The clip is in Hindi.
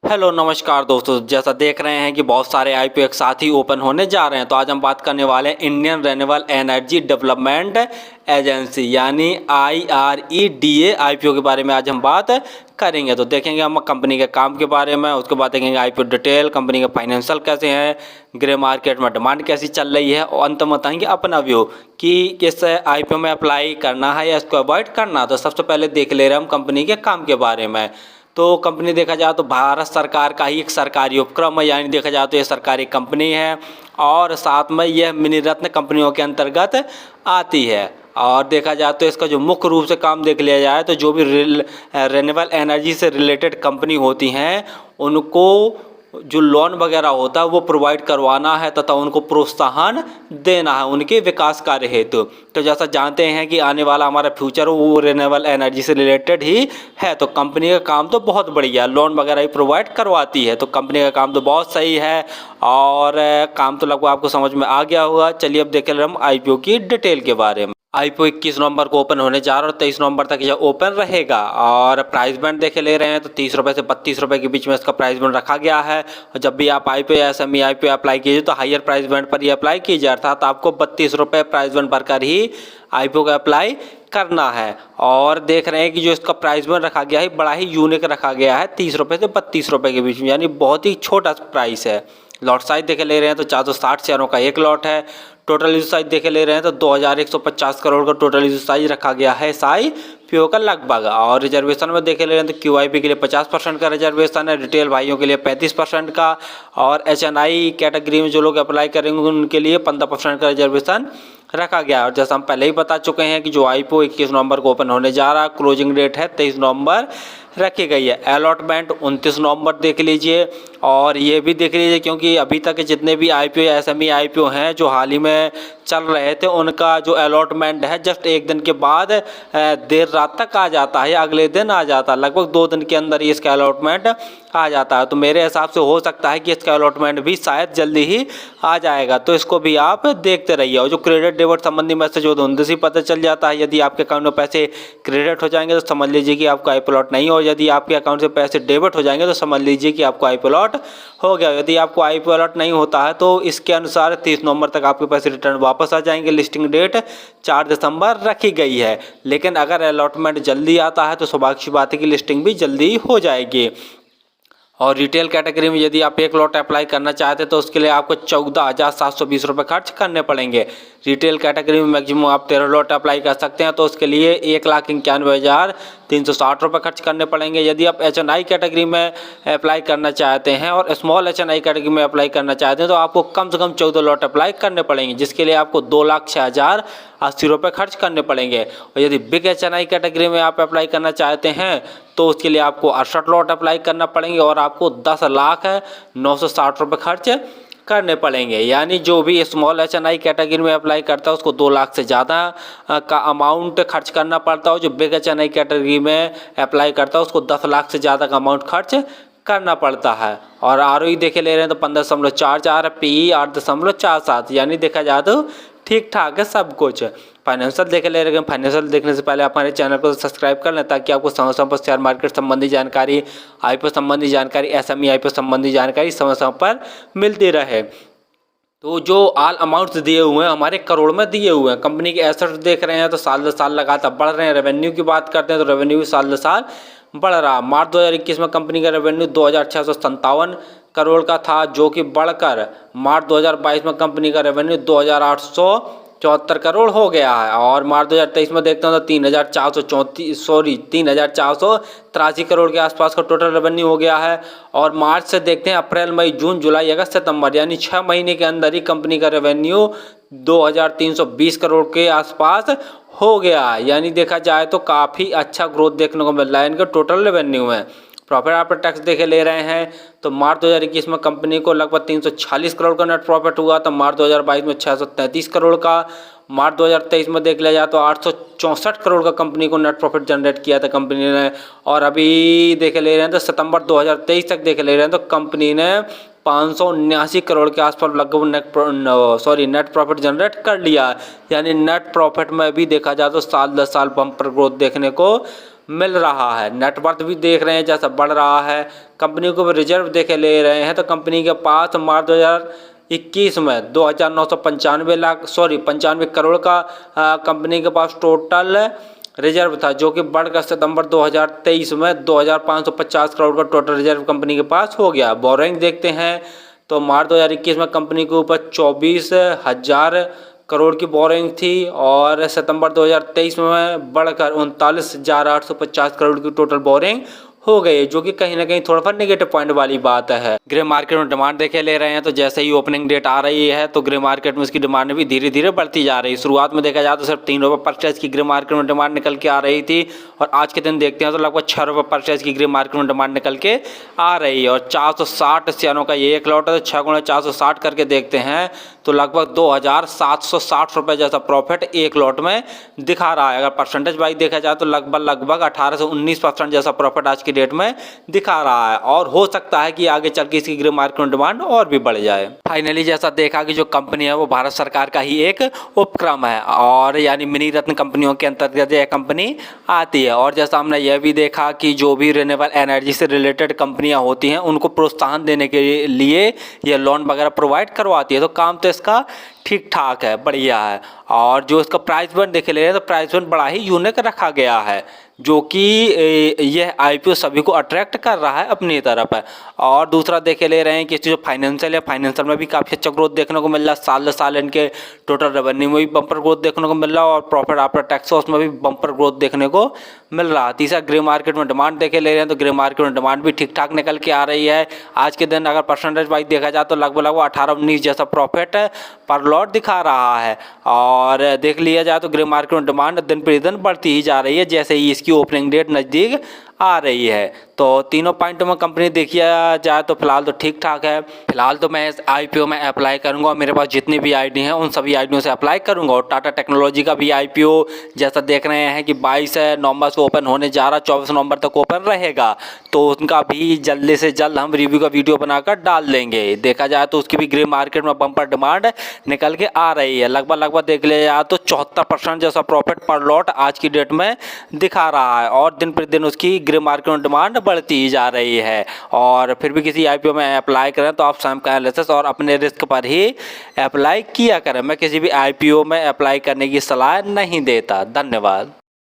हेलो नमस्कार दोस्तों, जैसा देख रहे हैं कि बहुत सारे आईपीओ एक साथ ही ओपन होने जा रहे हैं। तो आज हम बात करने वाले हैं Indian renewable energy development agency यानी IREDA आईपीओ के बारे में आज हम बात करेंगे। तो देखेंगे हम कंपनी के काम के बारे में, उसके बाद देखेंगे आईपीओ डिटेल, कंपनी के फाइनेंशियल कैसे हैं, ग्रे मार्केट में डिमांड कैसी चल रही है, और अंत में बताएंगे अपना व्यू कि किस आईपीओ में अप्लाई करना है या इसको अवॉइड करना। तो सबसे पहले देख ले रहे हैं हम कंपनी के काम के बारे में। तो कंपनी देखा जाए तो भारत सरकार का ही एक सरकारी उपक्रम है, यानी देखा जाए तो ये सरकारी कंपनी है और साथ में यह मिनी रत्न कंपनियों के अंतर्गत आती है। और देखा जाए तो इसका जो मुख्य रूप से काम देख लिया जाए तो जो भी रिन्यूएबल एनर्जी से रिलेटेड कंपनी होती हैं उनको जो लोन वगैरह होता है वो प्रोवाइड करवाना है तथा उनको प्रोत्साहन देना है उनके विकास कार्य हेतु। तो जैसा जानते हैं कि आने वाला हमारा फ्यूचर वो रिन्यूएबल एनर्जी से रिलेटेड ही है। तो कंपनी का काम तो बहुत बढ़िया है, लोन वगैरह ही प्रोवाइड करवाती है। तो कंपनी का काम तो बहुत सही है और काम तो लगभग आपको समझ में आ गया होगा। चलिए अब देख रहे हम आईपीओ की डिटेल के बारे में। आईपीओ 21 नवंबर को ओपन होने जा रहा है और 23 नवंबर तक यह ओपन रहेगा। और प्राइस बैंड देखे ले रहे हैं तो 30 रुपये से 32 रुपये के बीच में इसका प्राइस बैंड रखा गया है। और जब भी आप आईपीओ या SME आईपीओ अप्लाई कीजिए तो हायर प्राइस बैंड पर ही अप्लाई कीजिए, अर्थात आपको 32 रुपये प्राइस बैंड भरकर ही आईपीओ का अप्लाई करना है। और देख रहे हैं कि जो इसका प्राइस बैंड रखा गया है बड़ा ही यूनिक रखा गया है, 30 रुपये से 32 रुपये के बीच में, यानी बहुत ही छोटा प्राइस है। लॉट साइज देखे ले रहे हैं तो 460 शेयरों का एक लॉट है। टोटल यूज साइज देखे ले रहे हैं तो 2150 करोड़ का टोटल यूज साइज रखा गया है IPO का लगभग। और रिजर्वेशन में देखे ले रहे हैं तो QIP के लिए 50% का रिजर्वेशन है, रिटेल भाइयों के लिए 35% का, और HNI कैटेगरी में जो लोग अप्लाई करेंगे उनके लिए 15% का रिजर्वेशन रखा गया। और जैसा हम पहले ही बता चुके हैं कि जो IPO 21 नवंबर को ओपन होने जा रहा है, क्लोजिंग डेट है 23 नवंबर रखी गई है। अलॉटमेंट 29 नवंबर देख लीजिए। और ये भी देख लीजिए क्योंकि अभी तक जितने भी IPO या SME IPO हैं जो हाल ही में चल रहे थे उनका जो अलॉटमेंट है जस्ट एक दिन के बाद देर रात तक आ जाता है, अगले दिन आ जाता है, लगभग 2 दिन के अंदर ही इसका अलॉटमेंट आ जाता है। तो मेरे हिसाब से हो सकता है कि इसका अलॉटमेंट भी शायद जल्दी ही आ जाएगा, तो इसको भी आप देखते रहिए। और जो क्रेडिट डेबिट संबंधी मैसेज हो तो उनसे ही पता चल जाता है। यदि आपके अकाउंट में पैसे क्रेडिट हो जाएंगे तो समझ लीजिए कि आपका आई प्लॉट नहीं हो, यदि आपके अकाउंट से पैसे डेबिट हो जाएंगे तो समझ लीजिए कि आपको आई प्लॉट हो गया। यदि आपको आई प्लॉट नहीं होता है तो इसके अनुसार 30 नवंबर तक आपके पैसे रिटर्न वापस आ जाएंगे। लिस्टिंग डेट 4 दिसंबर रखी गई है, लेकिन अगर अलॉटमेंट जल्दी आता है तो सौभाग्य की बात है कि लिस्टिंग भी जल्दी हो जाएगी। और रिटेल कैटेगरी में यदि आप एक लॉट अप्लाई करना चाहते हैं तो उसके लिए आपको 14,720 रुपये खर्च करने पड़ेंगे। रिटेल कैटेगरी में मैक्सिमम आप 13 लॉट अप्लाई कर सकते हैं तो उसके लिए 1,91,360 रुपये खर्च करने पड़ेंगे। यदि आप HNI कैटेगरी में अप्लाई करना चाहते हैं और स्मॉल HNI कैटेगरी में अप्लाई करना चाहते हैं तो आपको कम से कम 14 लॉट अप्लाई करने पड़ेंगे, जिसके लिए आपको 2,06,080 रुपये खर्च करने पड़ेंगे। और यदि बिग HNI कैटेगरी में आप अप्लाई करना चाहते हैं तो उसके लिए आपको 68 लॉट अप्लाई करना पड़ेंगे और आपको 10,09,60 रुपये खर्च करने पड़ेंगे। यानी जो भी स्मॉल HNI कैटेगरी में अप्लाई करता है उसको 2 लाख से ज़्यादा का अमाउंट खर्च करना पड़ता है। जो बिग HNI कैटेगरी में अप्लाई करता है उसको 10 लाख से ज़्यादा का अमाउंट खर्च करना पड़ता है। और ROE देखे ले रहे हैं तो 15.44, PE 8.47, यानी देखा जाए तो ठीक ठाक है सब कुछ। फाइनेंशियल देखे ले रहे हैं, फाइनेंशियल देखने से पहले आप हमारे चैनल को सब्सक्राइब कर लें ताकि आपको समय समय पर शेयर मार्केट संबंधी जानकारी, IPO संबंधी जानकारी, SME IPO संबंधी जानकारी समय समय पर मिलती रहे। तो जो ऑल अमाउंट्स दिए हुए हैं हमारे करोड़ में दिए हुए हैं। कंपनी के एसेट्स देख रहे हैं तो साल दर साल लगातार बढ़ रहे हैं। रेवेन्यू की बात करते हैं तो रेवेन्यू भी साल दर साल बढ़ रहा। मार्च 2021 में कंपनी का रेवेन्यू 2,657 करोड़ का था, जो कि बढ़कर मार्च 2022 में कंपनी का रेवेन्यू 2,874 करोड़ हो गया है। और मार्च 2023 में देखते हैं तो 3,483 करोड़ के आसपास का टोटल रेवेन्यू हो गया है। और मार्च से देखते हैं अप्रैल, मई, जून, जुलाई, अगस्त, सितंबर, यानी 6 महीने के अंदर ही कंपनी का रेवेन्यू 2,320 करोड़ के आसपास हो गया। यानी देखा जाए तो काफ़ी अच्छा ग्रोथ देखने को मिल रहा है इनके टोटल रेवेन्यू में। प्रॉफिट आफ्टर टैक्स देखे ले रहे हैं तो मार्च 2021 में कंपनी को लगभग 340 करोड़ का नेट प्रॉफिट हुआ था, मार्च 2022 में 633 करोड़ का। मार्च 2023 में देख लिया जाए तो 864 करोड़ का कंपनी को नेट प्रॉफिट जनरेट किया था कंपनी ने। और अभी देखे ले रहे हैं तो सितंबर 2023 तक देखे ले रहे हैं तो कंपनी ने 579 करोड़ के आसपास लगभग नेट प्रॉफिट जनरेट कर लिया। यानी नेट प्रॉफिट में भी देखा जाए तो साल दर साल बम्पर ग्रोथ देखने को मिल रहा है। नेटवर्थ भी देख रहे हैं जैसा बढ़ रहा है। कंपनी को रिजर्व देखे ले रहे हैं तो कंपनी के पास मार्च 2021 में 95 करोड़ का कंपनी के पास टोटल रिजर्व था, जो कि बढ़कर सितंबर 2023 में 2550 करोड़ का टोटल रिजर्व कंपनी के पास हो गया। बोरिंग देखते हैं तो मार्च 2021 में कंपनी के ऊपर 24,000 करोड़ की बोरिंग थी और सितंबर 2023 में बढ़कर 39,850 करोड़ की टोटल बोरिंग हो गई, जो कि कहीं ना कहीं थोड़ा सा नेगेटिव पॉइंट वाली बात है। ग्रे मार्केट में डिमांड देखे ले रहे हैं तो जैसे ही ओपनिंग डेट आ रही है तो ग्रे मार्केट में उसकी डिमांड भी धीरे धीरे बढ़ती जा रही है। शुरुआत में देखा जाए तो सिर्फ 3 रुपये परचेज की ग्रे मार्केट में डिमांड निकल के आ रही थी और आज के दिन देखते हैं तो लगभग 6 रुपये परचेज की ग्रे मार्केट में डिमांड निकल के आ रही है। और 460 शेयरों का ये एक लॉट है तो 6 गुणा 460 करके देखते हैं तो लगभग 2,760 रुपये जैसा प्रॉफिट एक लॉट में दिखा रहा है। अगर परसेंटेज वाइज देखा जाए तो लगभग 18 से 19% जैसा प्रॉफिट आज की डेट में दिखा रहा है और हो सकता है कि आगे चल के इसकी ग्रे मार्केट में डिमांड और भी बढ़ जाए। फाइनली जैसा देखा कि जो कंपनी है वो भारत सरकार का ही एक उपक्रम है और यानी मिनी रत्न कंपनियों के अंतर्गत यह कंपनी आती है। और जैसा हमने यह भी देखा कि जो भी रिन्यूएबल एनर्जी से रिलेटेड कंपनियां होती हैं उनको प्रोत्साहन देने के लिए ये लोन वगैरह प्रोवाइड करवाती है, तो काम तो इसका ठीक ठाक है, बढ़िया है। और जो इसका प्राइस बैंड देखे ले रहे हैं तो प्राइस बैंड बड़ा ही यूनिक रखा गया है, जो कि यह आईपीओ सभी को अट्रैक्ट कर रहा है अपनी तरफ है। और दूसरा देखे ले रहे हैं कि जो फाइनेंशियल है, फाइनेंशियल में भी काफ़ी अच्छा ग्रोथ देखने को मिल रहा है। साल साल इनके टोटल रेवेन्यू में भी बम्पर ग्रोथ देखने को मिल रहा है और प्रॉफिट आफ्टर टैक्स उसमें भी बम्पर ग्रोथ देखने को मिल रहा है। तीसरा ग्रे मार्केट में डिमांड देखे ले रहे हैं तो ग्रे मार्केट में डिमांड भी ठीक ठाक निकल के आ रही है। आज के दिन अगर परसेंटेज वाइज देखा जाए तो लगभग 18-19 जैसा प्रॉफिट पर लॉट दिखा रहा है। और देख लिया जाए तो ग्रे मार्केट में डिमांड दिन प्रतिदिन बढ़ती ही जा रही है जैसे ही इसकी ओपनिंग डेट नज़दीक आ रही है। तो तीनों पॉइंटों में कंपनी देखिया जाए तो फिलहाल तो ठीक ठाक है। फिलहाल तो मैं इस आईपीओ में अप्लाई करूंगा और मेरे पास जितनी भी आईडी हैं उन सभी आईडियों से अप्लाई करूंगा। और टाटा टेक्नोलॉजी का भी आईपीओ जैसा देख रहे हैं कि 22 नवंबर से ओपन होने जा रहा, 24 नवंबर तक ओपन रहेगा, तो उनका भी जल्दी से जल्द हम रिव्यू का वीडियो बनाकर डाल देंगे। देखा जाए तो उसकी भी ग्रे मार्केट में बम्पर डिमांड निकल के आ रही है। लगभग देख लिया जाए तो 74% जैसा प्रॉफिट पर लॉट आज की डेट में दिखा रहा है और दिन प्रतिदिन उसकी ग्रे मार्केट में डिमांड बढ़ती ही जा रही है। और फिर भी किसी आईपीओ में अप्लाई करें तो आप स्वयं का एनालिसिस और अपने रिस्क पर ही अप्लाई किया करें। मैं किसी भी आईपीओ में अप्लाई करने की सलाह नहीं देता। धन्यवाद।